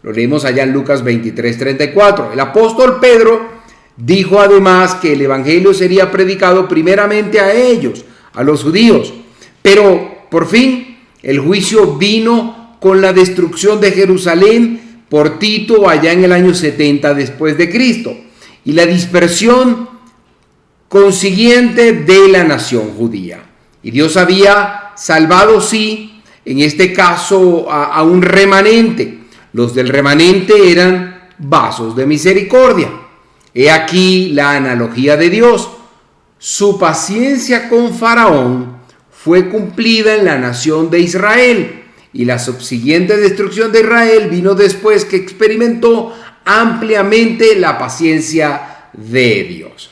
Lo leemos allá en Lucas 23:34. El apóstol Pedro dijo además que el evangelio sería predicado primeramente a ellos, a los judíos. Pero por fin el juicio vino con la destrucción de Jerusalén por Tito allá en el año 70 después de Cristo y la dispersión consiguiente de la nación judía. Y Dios había salvado, sí, en este caso a un remanente. Los del remanente eran vasos de misericordia. He aquí la analogía de Dios. Su paciencia con Faraón fue cumplida en la nación de Israel, y la subsiguiente destrucción de Israel vino después que experimentó ampliamente la paciencia de Dios.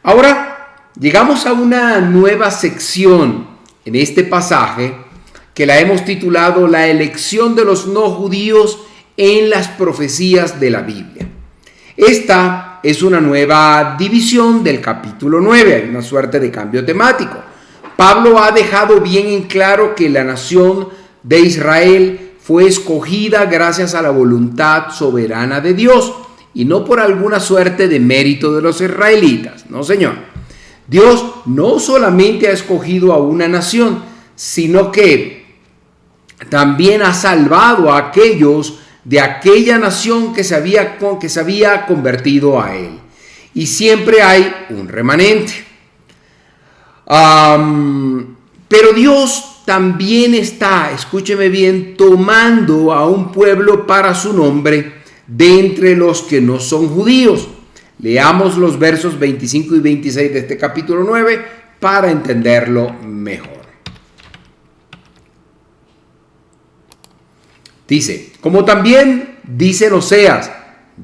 Ahora llegamos a una nueva sección en este pasaje que la hemos titulado La elección de los no judíos en las profecías de la Biblia. Esta es una nueva división del capítulo 9, hay una suerte de cambio temático. Pablo ha dejado bien en claro que la nación de Israel fue escogida gracias a la voluntad soberana de Dios y no por alguna suerte de mérito de los israelitas. No, señor. Dios no solamente ha escogido a una nación, sino que también ha salvado a aquellos de aquella nación que se había convertido a él. Y siempre hay un remanente. Pero Dios también está, escúcheme bien, tomando a un pueblo para su nombre de entre los que no son judíos. Leamos los versos 25 y 26 de este capítulo 9 para entenderlo mejor. Dice: como también dice Oseas,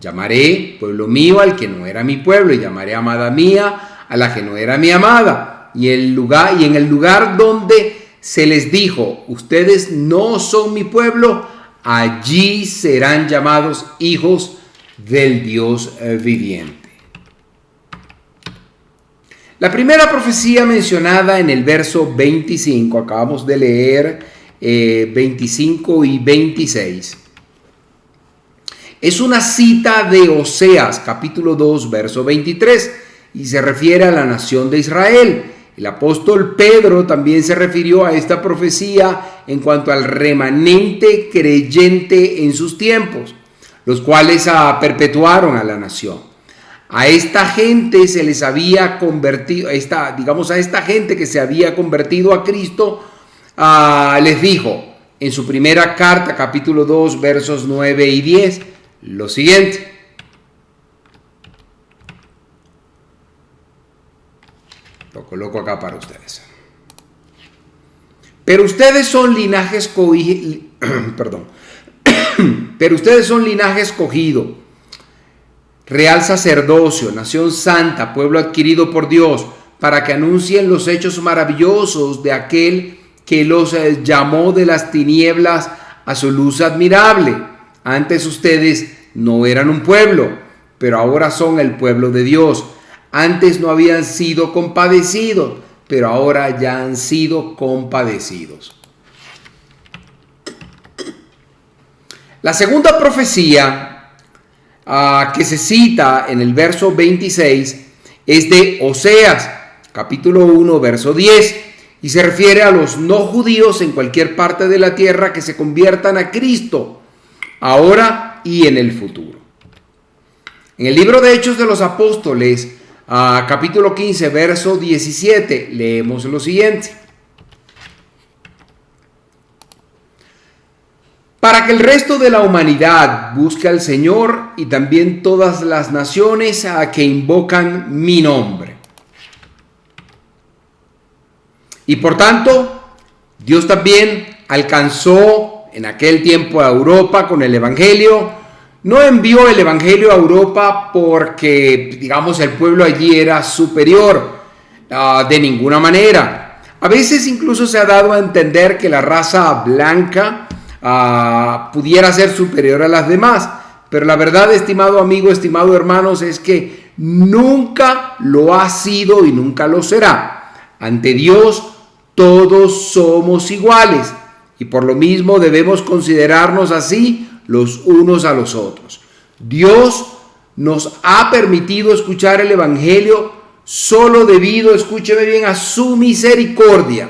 llamaré pueblo mío al que no era mi pueblo, y llamaré amada mía a la que no era mi amada, y en el lugar donde se les dijo: ustedes no son mi pueblo, allí serán llamados hijos del Dios viviente. La primera profecía mencionada en el verso 25, acabamos de leer 25 y 26, es una cita de Oseas, capítulo 2, verso 23, y se refiere a la nación de Israel. El apóstol Pedro también se refirió a esta profecía en cuanto al remanente creyente en sus tiempos, los cuales perpetuaron a la nación. A esta gente se les había convertido, a esta gente que se había convertido a Cristo, les dijo en su primera carta, capítulo 2, versos 9 y 10, lo siguiente: lo coloco acá para ustedes. Pero ustedes son linaje escogido, pero ustedes son linaje escogido, real sacerdocio, nación santa, pueblo adquirido por Dios, para que anuncien los hechos maravillosos de aquel que los llamó de las tinieblas a su luz admirable. Antes ustedes no eran un pueblo, pero ahora son el pueblo de Dios. Antes no habían sido compadecidos, pero ahora ya han sido compadecidos. La segunda profecía que se cita en el verso 26 es de Oseas, capítulo 1, verso 10, y se refiere a los no judíos en cualquier parte de la tierra que se conviertan a Cristo, ahora y en el futuro. En el libro de Hechos de los Apóstoles, capítulo 15, verso 17, leemos lo siguiente: para que el resto de la humanidad busque al Señor y también todas las naciones a que invocan mi nombre. Y por tanto, Dios también alcanzó en aquel tiempo a Europa con el Evangelio. No envió el Evangelio a Europa porque, digamos, el pueblo allí era superior, de ninguna manera. A veces incluso se ha dado a entender que la raza blanca pudiera ser superior a las demás, pero la verdad, estimado amigo, estimado hermanos, es que nunca lo ha sido y nunca lo será. Ante Dios todos somos iguales y por lo mismo debemos considerarnos así los unos a los otros. Dios nos ha permitido escuchar el Evangelio solo debido, escúcheme bien, a su misericordia,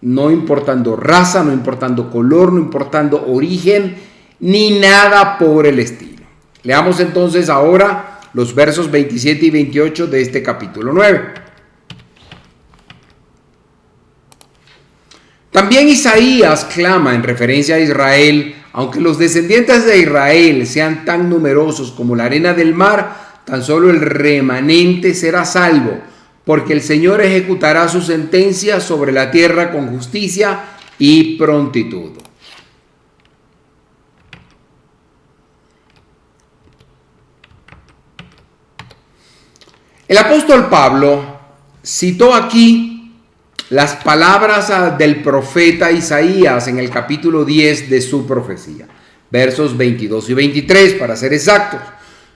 no importando raza, no importando color, no importando origen, ni nada por el estilo. Leamos entonces ahora los versos 27 y 28 de este capítulo 9. También Isaías clama en referencia a Israel: aunque los descendientes de Israel sean tan numerosos como la arena del mar, tan solo el remanente será salvo, porque el Señor ejecutará su sentencia sobre la tierra con justicia y prontitud. El apóstol Pablo citó aquí las palabras del profeta Isaías en el capítulo 10 de su profecía, versos 22 y 23 para ser exactos.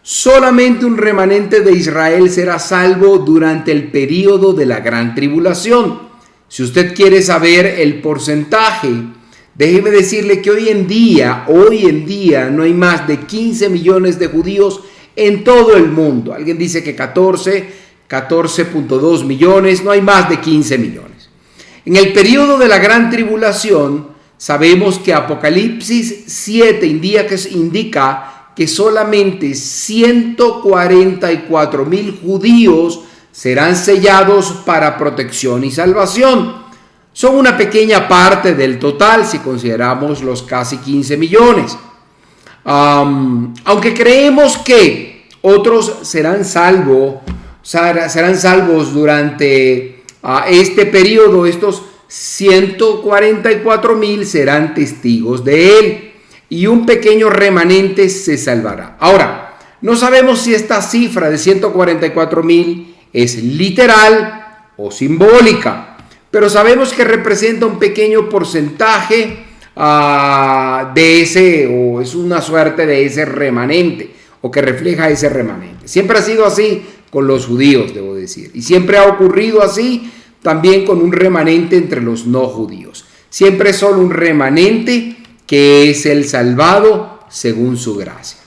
Solamente un remanente de Israel será salvo durante el período de la gran tribulación. Si usted quiere saber el porcentaje, déjeme decirle que hoy en día no hay más de 15 millones de judíos en todo el mundo. Alguien dice que 14.2 millones, no hay más de 15 millones. En el periodo de la gran tribulación, sabemos que Apocalipsis 7 indica que solamente 144,000 judíos serán sellados para protección y salvación. Son una pequeña parte del total si consideramos los casi 15 millones. Aunque creemos que otros serán salvos durante este periodo, estos 144,000 serán testigos de él y un pequeño remanente se salvará. Ahora, no sabemos si esta cifra de 144,000 es literal o simbólica, pero sabemos que representa un pequeño porcentaje de ese, o es una suerte de ese remanente, o que refleja ese remanente. Siempre ha sido así con los judíos, debo decir, y siempre ha ocurrido así también con un remanente entre los no judíos. Siempre es solo un remanente que es el salvado según su gracia.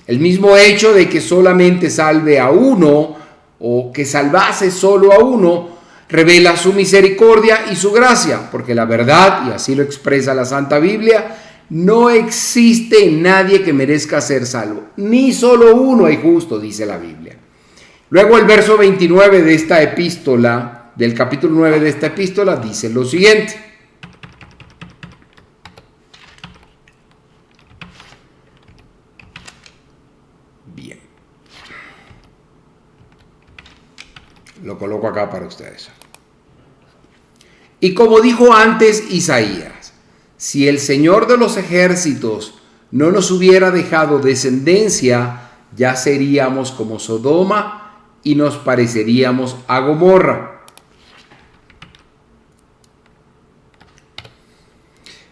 El mismo hecho de que solamente salve a uno, o que salvase solo a uno, revela su misericordia y su gracia, porque la verdad, y así lo expresa la Santa Biblia, no existe nadie que merezca ser salvo, ni solo uno hay justo, dice la Biblia. Luego el verso 29 de esta epístola, del capítulo 9 de esta epístola, dice lo siguiente: bien, lo coloco acá para ustedes. Y como dijo antes Isaías, si el Señor de los ejércitos no nos hubiera dejado descendencia, ya seríamos como Sodoma y nos pareceríamos a Gomorra.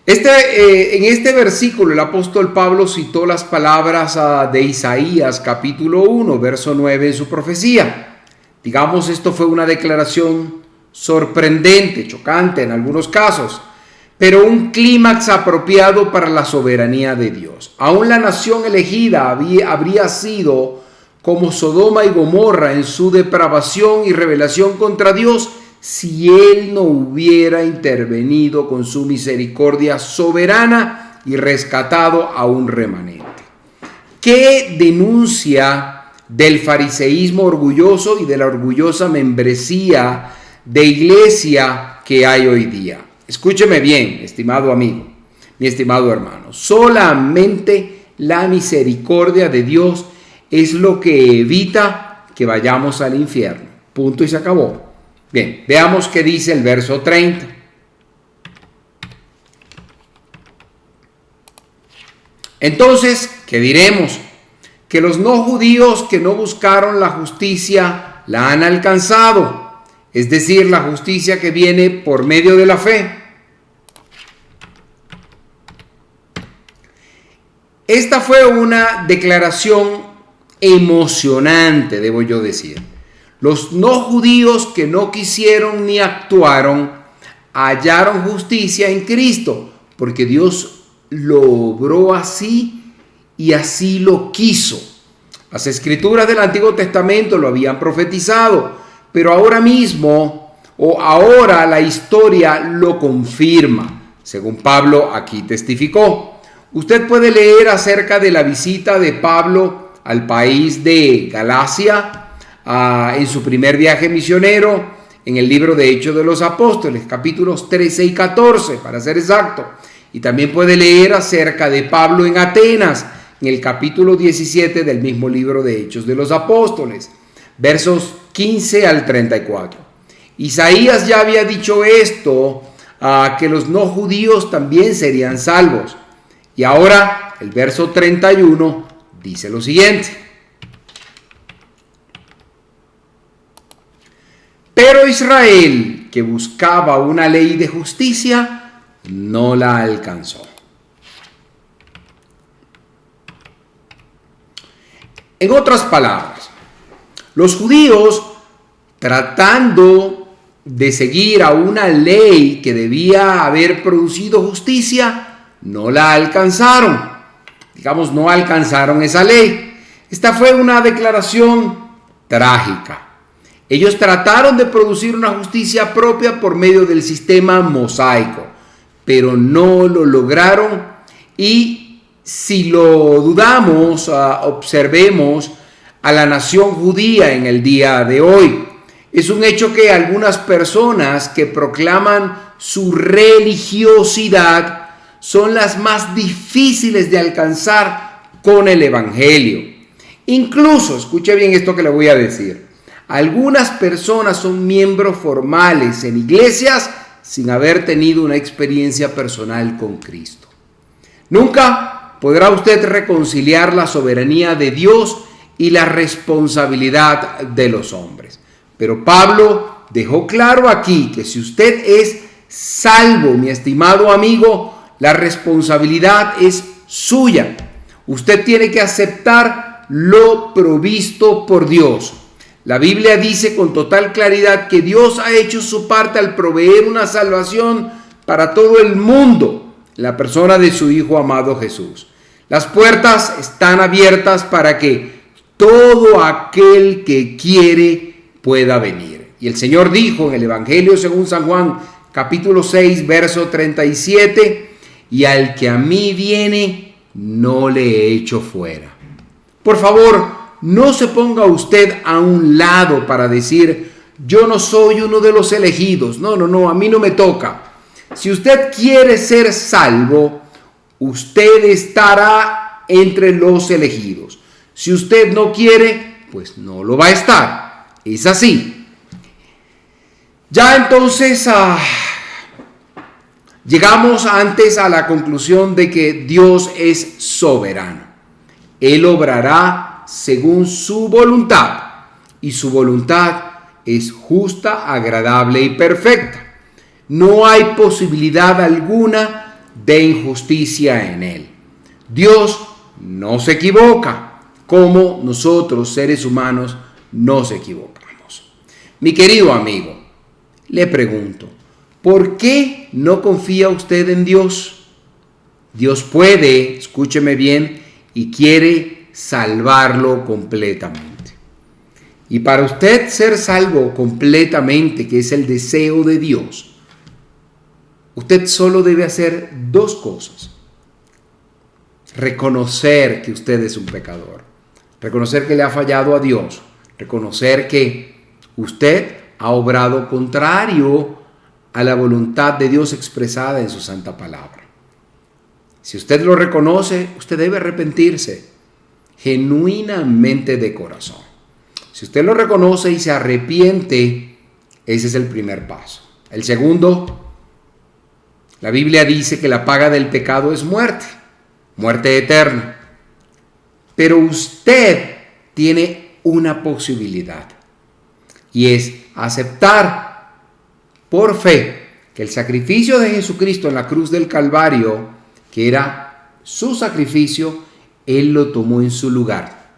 En este versículo el apóstol Pablo citó las palabras de Isaías capítulo 1, verso 9 en su profecía. Digamos, esto fue una declaración sorprendente, chocante en algunos casos, pero un clímax apropiado para la soberanía de Dios. Aún la nación elegida habría sido como Sodoma y Gomorra en su depravación y rebelación contra Dios si Él no hubiera intervenido con su misericordia soberana y rescatado a un remanente. ¿Qué denuncia del fariseísmo orgulloso y de la orgullosa membresía de iglesia que hay hoy día? Escúcheme bien, estimado amigo, mi estimado hermano. Solamente la misericordia de Dios es lo que evita que vayamos al infierno. Punto y se acabó. Bien, veamos qué dice el verso 30. Entonces, ¿qué diremos? Que los no judíos que no buscaron la justicia la han alcanzado, es decir, la justicia que viene por medio de la fe. Esta fue una declaración emocionante, debo yo decir. Los no judíos que no quisieron ni actuaron hallaron justicia en Cristo, porque Dios lo obró así y así lo quiso. Las escrituras del Antiguo Testamento lo habían profetizado, pero ahora mismo, o ahora la historia lo confirma, según Pablo aquí testificó. Usted puede leer acerca de la visita de Pablo al país de Galacia en su primer viaje misionero en el libro de Hechos de los Apóstoles, capítulos 13 y 14, para ser exacto. Y también puede leer acerca de Pablo en Atenas, en el capítulo 17 del mismo libro de Hechos de los Apóstoles, versos 15 al 34. Isaías ya había dicho esto, que los no judíos también serían salvos. Y ahora el verso 31 dice lo siguiente: pero Israel, que buscaba una ley de justicia, no la alcanzó. En otras palabras, los judíos, tratando de seguir a una ley que debía haber producido justicia, no la alcanzaron. Digamos, no alcanzaron esa ley. Esta fue una declaración trágica. Ellos trataron de producir una justicia propia por medio del sistema mosaico, pero no lo lograron. Y si lo dudamos, observemos a la nación judía en el día de hoy. Es un hecho que algunas personas que proclaman su religiosidad son las más difíciles de alcanzar con el Evangelio. Incluso, escuche bien esto que le voy a decir, algunas personas son miembros formales en iglesias sin haber tenido una experiencia personal con Cristo. Nunca podrá usted reconciliar la soberanía de Dios y la responsabilidad de los hombres. Pero Pablo dejó claro aquí que si usted es salvo, mi estimado amigo, la responsabilidad es suya. Usted tiene que aceptar lo provisto por Dios. La Biblia dice con total claridad que Dios ha hecho su parte al proveer una salvación para todo el mundo, en la persona de su Hijo amado Jesús. Las puertas están abiertas para que todo aquel que quiere pueda venir. Y el Señor dijo en el Evangelio según San Juan, capítulo 6, verso 37, y al que a mí viene, no le echo fuera. Por favor, no se ponga usted a un lado para decir, yo no soy uno de los elegidos. No, a mí no me toca. Si usted quiere ser salvo, usted estará entre los elegidos. Si usted no quiere, pues no lo va a estar. Es así. Ya entonces llegamos antes a la conclusión de que Dios es soberano. Él obrará según su voluntad, y su voluntad es justa, agradable y perfecta. No hay posibilidad alguna de injusticia en Él. Dios no se equivoca, como nosotros, seres humanos, nos equivocamos. Mi querido amigo, le pregunto, ¿por qué no confía usted en Dios? Dios puede, escúcheme bien, y quiere salvarlo completamente. Y para usted ser salvo completamente, que es el deseo de Dios, usted solo debe hacer dos cosas. Reconocer que usted es un pecador, reconocer que le ha fallado a Dios, reconocer que usted ha obrado contrario a la voluntad de Dios expresada en su santa palabra. Si usted lo reconoce, usted debe arrepentirse genuinamente de corazón. Si usted lo reconoce y se arrepiente, ese es el primer paso. El segundo, la Biblia dice que la paga del pecado es muerte, muerte eterna. Pero usted tiene una posibilidad, y es aceptar por fe que el sacrificio de Jesucristo en la cruz del Calvario, que era su sacrificio, Él lo tomó en su lugar.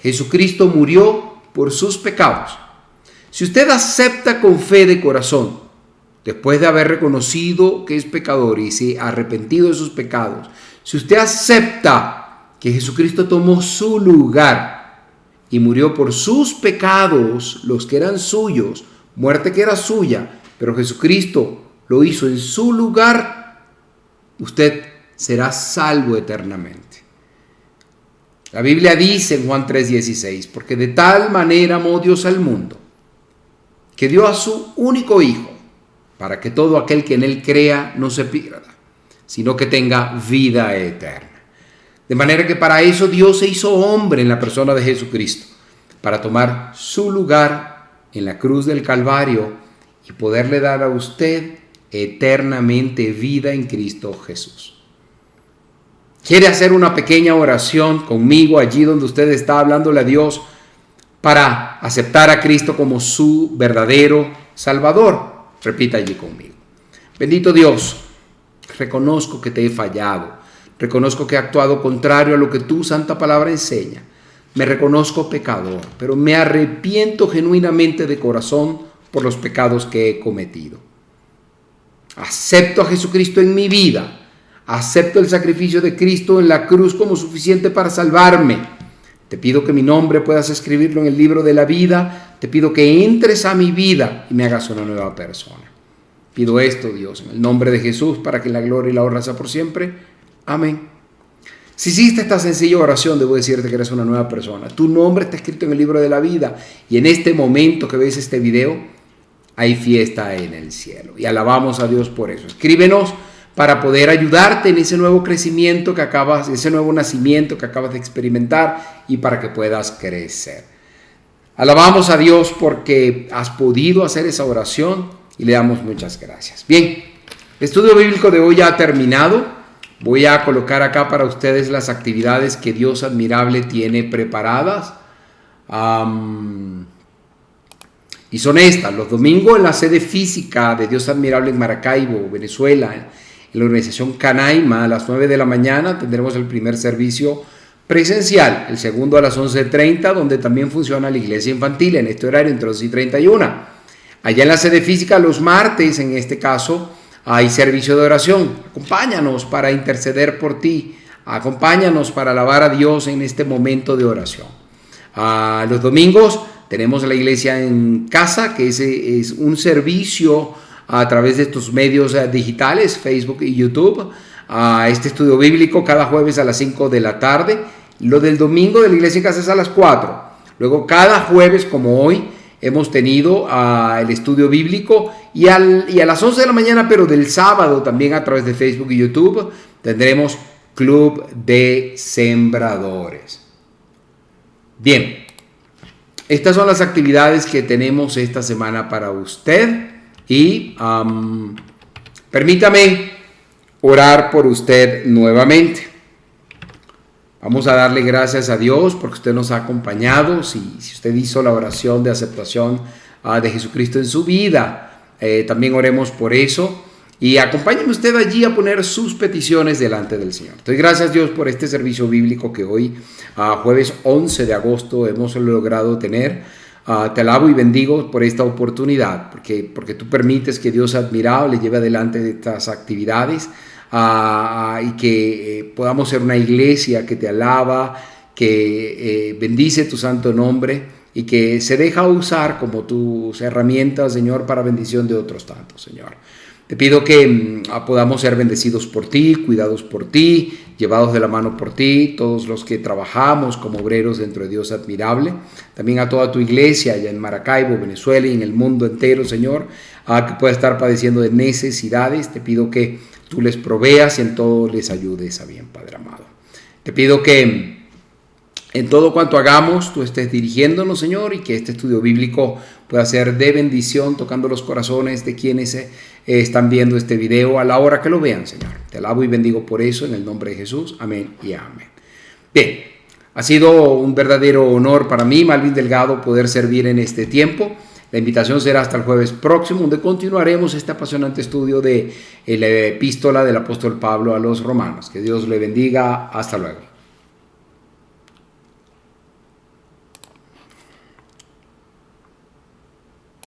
Jesucristo murió por sus pecados. Si usted acepta con fe de corazón, después de haber reconocido que es pecador y se ha arrepentido de sus pecados, si usted acepta que Jesucristo tomó su lugar y murió por sus pecados, los que eran suyos, muerte que era suya, pero Jesucristo lo hizo en su lugar, usted será salvo eternamente. La Biblia dice en Juan 3:16, porque de tal manera amó Dios al mundo, que dio a su único Hijo, para que todo aquel que en Él crea no se pierda, sino que tenga vida eterna. De manera que para eso Dios se hizo hombre en la persona de Jesucristo, para tomar su lugar en la cruz del Calvario y poderle dar a usted eternamente vida en Cristo Jesús. ¿Quiere hacer una pequeña oración conmigo allí donde usted está hablándole a Dios para aceptar a Cristo como su verdadero Salvador? Repita allí conmigo. Bendito Dios, reconozco que te he fallado, reconozco que he actuado contrario a lo que tu santa palabra enseña. Me reconozco pecador, pero me arrepiento genuinamente de corazón por los pecados que he cometido. Acepto a Jesucristo en mi vida. Acepto el sacrificio de Cristo en la cruz como suficiente para salvarme. Te pido que mi nombre puedas escribirlo en el libro de la vida. Te pido que entres a mi vida y me hagas una nueva persona. Pido esto, Dios, en el nombre de Jesús, para que la gloria y la honra sea por siempre. Amén. Si hiciste esta sencilla oración, debo decirte que eres una nueva persona. Tu nombre está escrito en el libro de la vida. Y en este momento que ves este video, hay fiesta en el cielo. Y alabamos a Dios por eso. Escríbenos para poder ayudarte en ese nuevo crecimiento que ese nuevo nacimiento que acabas de experimentar y para que puedas crecer. Alabamos a Dios porque has podido hacer esa oración y le damos muchas gracias. Bien, el estudio bíblico de hoy ya ha terminado. Voy a colocar acá para ustedes las actividades que Dios admirable tiene preparadas. Y son estas: los domingos en la sede física de Dios Admirable en Maracaibo, Venezuela, en la organización Canaima, a las 9 de la mañana tendremos el primer servicio presencial, el segundo a las 11:30, donde también funciona la iglesia infantil en este horario entre 2:31. Allá en la sede física los martes, en este caso, hay servicio de oración. Acompáñanos para interceder por ti, acompáñanos para alabar a Dios en este momento de oración. Los domingos tenemos la iglesia en casa, que es un servicio a través de estos medios digitales, Facebook y YouTube. Este estudio bíblico cada jueves a las 5 de la tarde. Lo del domingo de la iglesia en casa es a las 4. Luego cada jueves, como hoy, hemos tenido el estudio bíblico y a las 11 de la mañana, pero del sábado también a través de Facebook y YouTube, tendremos Club de Sembradores. Bien, estas son las actividades que tenemos esta semana para usted y permítame orar por usted nuevamente. Vamos a darle gracias a Dios porque usted nos ha acompañado. Si usted hizo la oración de aceptación de Jesucristo en su vida, también oremos por eso. Y acompáñeme usted allí a poner sus peticiones delante del Señor. Doy gracias, Dios, por este servicio bíblico que hoy, jueves 11 de agosto, hemos logrado tener. Te alabo y bendigo por esta oportunidad, porque tú permites que Dios admirable lleve adelante estas actividades y que podamos ser una iglesia que te alaba, que bendice tu santo nombre y que se deja usar como tus herramientas, Señor, para bendición de otros tantos, Señor. Te pido que podamos ser bendecidos por ti, cuidados por ti, llevados de la mano por ti, todos los que trabajamos como obreros dentro de Dios admirable. También a toda tu iglesia allá en Maracaibo, Venezuela y en el mundo entero, Señor, que pueda estar padeciendo de necesidades. Te pido que tú les proveas y en todo les ayudes a bien, Padre amado. Te pido que en todo cuanto hagamos, tú estés dirigiéndonos, Señor, y que este estudio bíblico pueda ser de bendición, tocando los corazones de quienes están viendo este video a la hora que lo vean, Señor. Te alabo y bendigo por eso, en el nombre de Jesús. Amén y amén. Bien, ha sido un verdadero honor para mí, Malvin Delgado, poder servir en este tiempo. La invitación será hasta el jueves próximo, donde continuaremos este apasionante estudio de la epístola del apóstol Pablo a los romanos. Que Dios le bendiga. Hasta luego.